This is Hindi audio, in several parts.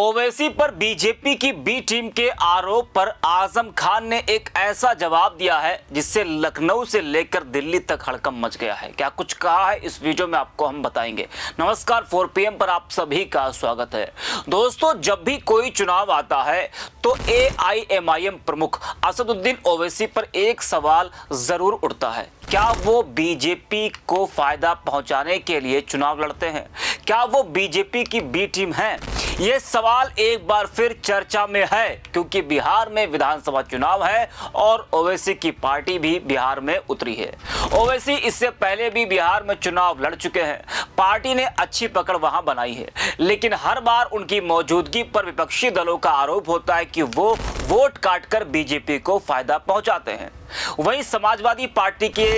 ओवैसी पर बीजेपी की बी टीम के आरोप पर आजम खान ने एक ऐसा जवाब दिया है जिससे लखनऊ से लेकर दिल्ली तक हड़कंप मच गया है। क्या कुछ कहा है इस वीडियो में आपको हम बताएंगे। नमस्कार, 4 PM पर आप सभी का स्वागत है। दोस्तों, जब भी कोई चुनाव आता है तो AIMIM प्रमुख असदुद्दीन ओवैसी पर एक सवाल जरूर उठता है, क्या वो बीजेपी को फायदा पहुंचाने के लिए चुनाव लड़ते हैं? क्या वो बीजेपी की बी टीम है? ये सवाल एक बार फिर चर्चा में है क्योंकि बिहार में विधानसभा चुनाव है और ओवैसी की पार्टी भी बिहार में उतरी है। ओवैसी इससे पहले भी बिहार में चुनाव लड़ चुके हैं। पार्टी ने अच्छी पकड़ वहां बनाई है, लेकिन हर बार उनकी मौजूदगी पर विपक्षी दलों का आरोप होता है कि वो वोट काटकर बीजेपी को फायदा पहुंचाते हैं। वहीं समाजवादी पार्टी के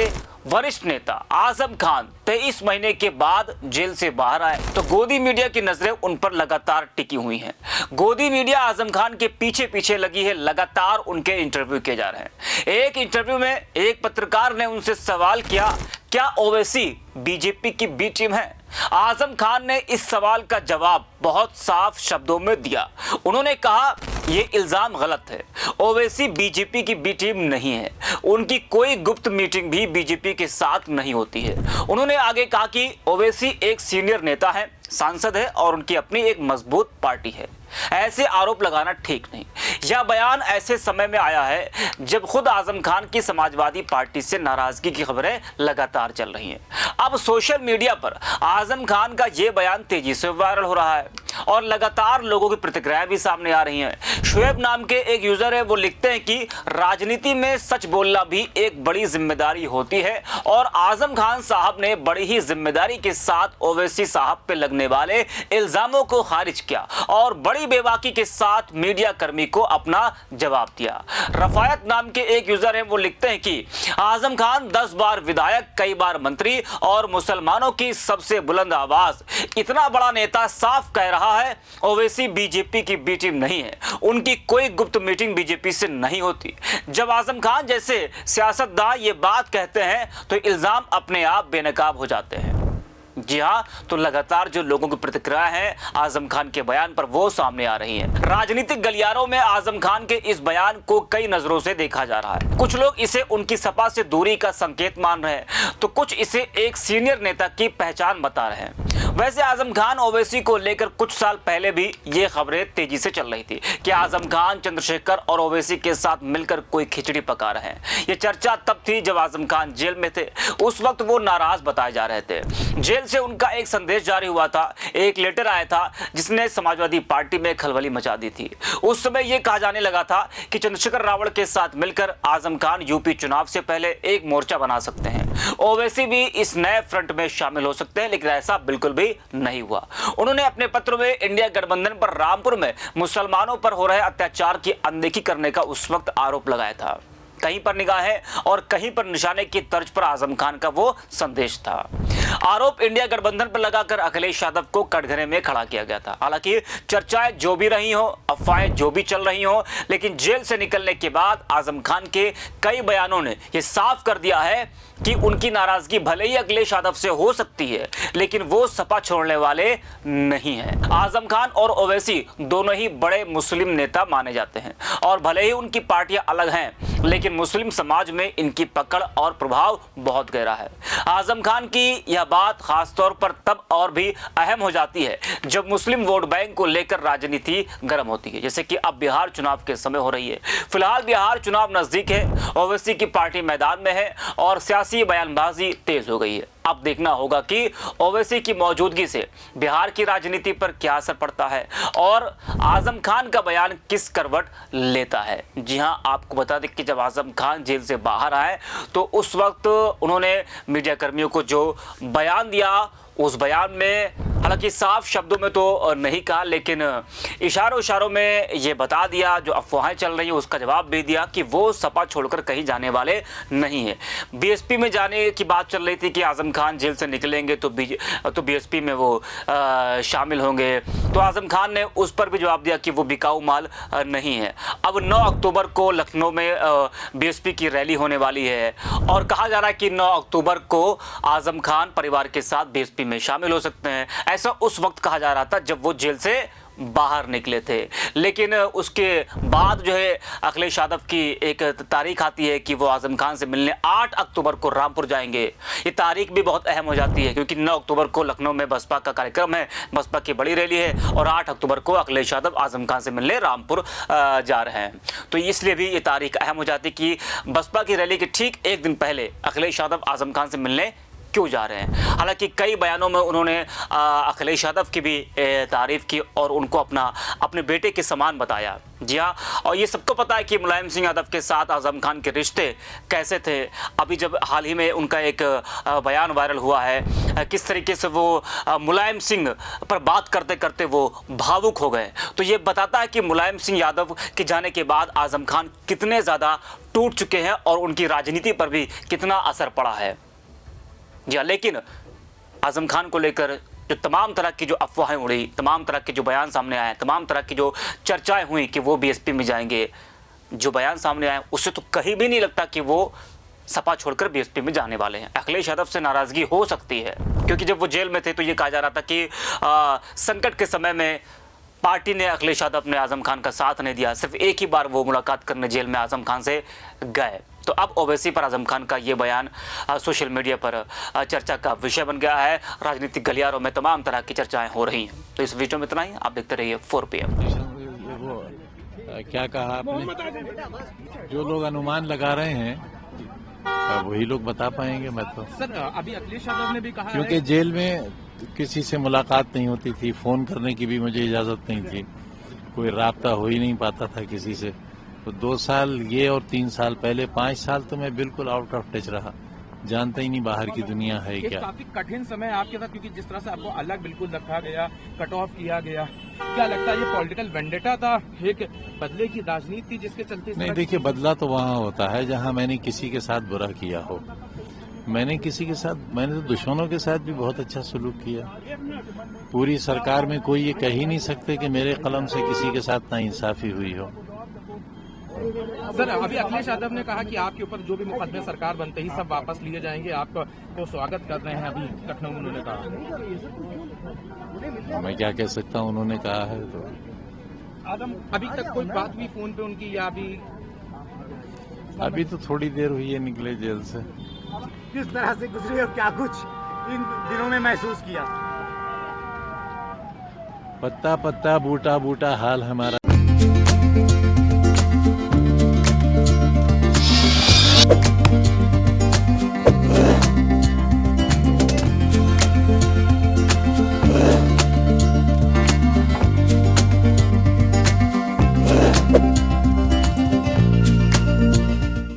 वरिष्ठ नेता आजम खान 23 महीने के बाद जेल से बाहर आए तो गोदी मीडिया की नजरें उन पर लगातार टिकी हुई हैं। गोदी मीडिया आजम खान के पीछे पीछे लगी है, लगातार उनके इंटरव्यू किए जा रहे हैं। एक इंटरव्यू में एक पत्रकार ने उनसे सवाल किया, क्या ओवैसी बीजेपी की बी टीम है? आजम खान ने इस सवाल का जवाब बहुत साफ शब्दों में दिया। उन्होंने कहा, यह इल्जाम गलत है। ओवैसी बीजेपी की बी टीम नहीं है। उनकी कोई गुप्त मीटिंग भी बीजेपी के साथ नहीं होती है। उन्होंने आगे कहा कि ओवैसी एक सीनियर नेता है, सांसद है और उनकी अपनी एक मजबूत पार्टी है। ऐसे आरोप लगाना ठीक नहीं। यह बयान ऐसे समय में आया है जब खुद आजम खान की समाजवादी पार्टी से नाराजगी की खबरें लगातार चल रही हैं। अब सोशल मीडिया पर आजम खान का यह बयान तेजी से वायरल हो रहा है और लगातार लोगों की प्रतिक्रियाएं भी सामने आ रही हैं। शुएब नाम के एक यूजर है, वो लिखते हैं कि राजनीति में सच बोलना भी एक बड़ी जिम्मेदारी होती है और आजम खान साहब ने बड़ी ही जिम्मेदारी के साथ ओवैसी साहब पे लगने वाले इल्जामों को खारिज किया और बड़ी बेबाकी के साथ मीडिया कर्मी को अपना जवाब दिया। रफायत नाम के एक यूजर हैं, वो लिखते हैं कि आजम खान 10 बार विधायक, कई बार मंत्री और मुसलमानों की सबसे बुलंद आवाज, इतना बड़ा नेता साफ कह रहा है ओवैसी बीजेपी की बी टीम नहीं है। उनकी कोई गुप्त मीटिंग बीजेपी से नहीं होती। जब आजम खान जैसे सियासतदान ये बात कहते हैं तो इल्जाम अपने आप बेनकाब हो जाते हैं। जी हाँ, तो लगातार जो लोगों की प्रतिक्रिया है आजम खान के बयान पर वो सामने आ रही है। राजनीतिक गलियारों में आजम खान के इस बयान को कई नजरों से देखा जा रहा है। कुछ लोग इसे उनकी सपा से दूरी का संकेत मान रहे हैं तो कुछ इसे एक सीनियर नेता की पहचान बता रहे हैं। वैसे आजम खान ओवैसी को लेकर कुछ साल पहले भी ये खबरें तेजी से चल रही थी कि आजम खान चंद्रशेखर और ओवैसी के साथ मिलकर कोई खिचड़ी पका रहे हैं। ये चर्चा तब थी जब आजम खान जेल में थे। उस वक्त वो नाराज बताए जा रहे थे। जेल से उनका एक संदेश जारी हुआ था, एक लेटर आया था जिसने समाजवादी पार्टी में खलबली मचा दी थी। उस समय यह कहा जाने लगा था कि चंद्रशेखर रावल के साथ मिलकर आजम खान यूपी चुनाव से पहले एक मोर्चा बना सकते हैं। ओवैसी भी इस नए फ्रंट में शामिल हो सकते हैं, लेकिन ऐसा बिल्कुल भी नहीं हुआ। उन्होंने अपने पत्र में इंडिया गठबंधन पर रामपुर में मुसलमानों पर हो रहे अत्याचार की अनदेखी करने का उस वक्त आरोप लगाया था। कहीं पर निगाहें और कहीं पर निशाने की तर्ज पर आजम खान का वो संदेश था। आरोप इंडिया गठबंधन पर लगाकर अखिलेश यादव को कटघरे में खड़ा किया गया था। हालांकि चर्चाएं जो भी रही हो, अफवाहें जो भी चल रही हो, लेकिन जेल से निकलने के बाद आजम खान के कई बयानों ने यह साफ कर दिया है कि उनकी नाराजगी भले ही अखिलेश यादव से हो सकती है, लेकिन वो सपा छोड़ने वाले नहीं हैं। आजम खान और ओवैसी दोनों ही बड़े मुस्लिम नेता माने जाते हैं और भले ही उनकी पार्टियां अलग हैं, लेकिन मुस्लिम समाज में इनकी पकड़ और प्रभाव बहुत गहरा है। आजम खान की यह बात खासतौर पर तब और भी अहम हो जाती है जब मुस्लिम वोट बैंक को लेकर राजनीति गर्म होती है, जैसे कि अब बिहार चुनाव के समय हो रही है। फिलहाल बिहार चुनाव नजदीक है, ओवैसी की पार्टी मैदान में है और सियासी बयानबाजी तेज हो गई है। अब देखना होगा कि ओवैसी की मौजूदगी से बिहार की राजनीति पर क्या असर पड़ता है और आजम खान का बयान किस करवट लेता है। जी हां, आपको बता दें कि जब आजम खान जेल से बाहर आए तो उस वक्त उन्होंने मीडिया कर्मियों को जो बयान दिया, उस बयान में हालांकि साफ शब्दों में तो नहीं कहा, लेकिन इशारों इशारों में ये बता दिया, जो अफवाहें चल रही हैं उसका जवाब भी दिया कि वो सपा छोड़कर कहीं जाने वाले नहीं है। बीएसपी में जाने की बात चल रही थी कि आजम खान जेल से निकलेंगे तो बीएसपी में वो शामिल होंगे, तो आजम खान ने उस पर भी जवाब दिया कि वो बिकाऊ माल नहीं है। अब 9 अक्टूबर को लखनऊ में बीएसपी की रैली होने वाली है और कहा जा रहा है कि 9 अक्टूबर को आजम खान परिवार के साथ बीएसपी में शामिल हो सकते हैं। ऐसा उस वक्त कहा जा रहा था जब वो जेल से बाहर निकले थे। लेकिन उसके बाद जो है अखिलेश यादव की एक तारीख आती है कि वो आजम खान से मिलने 8 अक्टूबर को रामपुर जाएंगे। ये तारीख भी बहुत अहम हो जाती है क्योंकि 9 अक्टूबर को लखनऊ में बसपा का कार्यक्रम है, बसपा की बड़ी रैली है और 8 अक्टूबर को अखिलेश यादव आजम खान से मिलने रामपुर जा रहे हैं। तो इसलिए भी ये तारीख अहम हो जाती है कि बसपा की रैली के ठीक एक दिन पहले अखिलेश यादव आजम खान से मिलने क्यों जा रहे हैं। हालांकि कई बयानों में उन्होंने अखिलेश यादव की भी तारीफ की और उनको अपने बेटे के समान बताया। जी हाँ, और ये सबको पता है कि मुलायम सिंह यादव के साथ आजम खान के रिश्ते कैसे थे। अभी जब हाल ही में उनका एक बयान वायरल हुआ है, किस तरीके से वो मुलायम सिंह पर बात करते करते वो भावुक हो गए, तो ये बताता है कि मुलायम सिंह यादव के जाने के बाद आजम खान कितने ज़्यादा टूट चुके हैं और उनकी राजनीति पर भी कितना असर पड़ा है। जी हाँ, लेकिन आजम खान को लेकर जो तमाम तरह की जो अफवाहें उड़ी, तमाम तरह के जो बयान सामने आए, तमाम तरह की जो चर्चाएं हुई कि वो बीएसपी में जाएंगे, जो बयान सामने आए उससे तो कहीं भी नहीं लगता कि वो सपा छोड़कर बीएसपी में जाने वाले हैं। अखिलेश यादव से नाराज़गी हो सकती है क्योंकि जब वो जेल में थे तो ये कहा जा रहा था कि संकट के समय में पार्टी ने अखिलेश यादव ने आजम खान का साथ नहीं दिया। सिर्फ एक ही बार वो मुलाकात करने जेल में आजम खान से गए। तो अब ओवैसी पर आजम खान का ये बयान सोशल मीडिया पर चर्चा का विषय बन गया है। राजनीतिक गलियारों में तमाम तरह की चर्चाएं हो रही हैं। तो इस वीडियो में इतना ही, आप देखते रहिए 4 PM। क्या कहा आपने? जो लोग अनुमान लगा रहे हैं वही लोग बता पाएंगे। मैं तो सर अभी अखिलेश यादव ने भी कहा क्योंकि जेल में किसी से मुलाकात नहीं होती थी, फोन करने की भी मुझे इजाजत नहीं थी, कोई राब्ता हो ही नहीं पाता था किसी से। तो 2 साल ये और 3 साल पहले 5 साल तो मैं बिल्कुल आउट ऑफ टच रहा, जानता ही नहीं बाहर की दुनिया है क्या। काफी कठिन समय आपके साथ, क्योंकि जिस तरह से आपको अलग बिल्कुल रखा गया, कट ऑफ किया गया, क्या लगता है ये पॉलिटिकल वेंडेटा था, एक बदले की राजनीति थी जिसके चलते? नहीं, देखिए, बदला तो वहाँ होता है जहाँ मैंने किसी के साथ बुरा किया हो। मैंने तो दुश्मनों के साथ भी बहुत अच्छा सलूक किया। पूरी सरकार में कोई ये कह ही नहीं सकते कि मेरे कलम से किसी के साथ नाइंसाफी हुई हो। सर अभी अखिलेश यादव ने कहा कि आपके ऊपर जो भी मुकदमे सरकार बनते ही सब वापस लिए जाएंगे, आपका तो स्वागत कर रहे हैं। अभी लखनऊ में उन्होंने कहा। मैं क्या कह सकता हूँ, उन्होंने कहा है तो। अभी तक कोई बात हुई फोन पे उनकी, या अभी तो थोड़ी देर हुई है निकले जेल से। किस तरह से गुजरी और क्या कुछ इन दिनों में महसूस किया? पत्ता पत्ता बूटा बूटा हाल हमारा।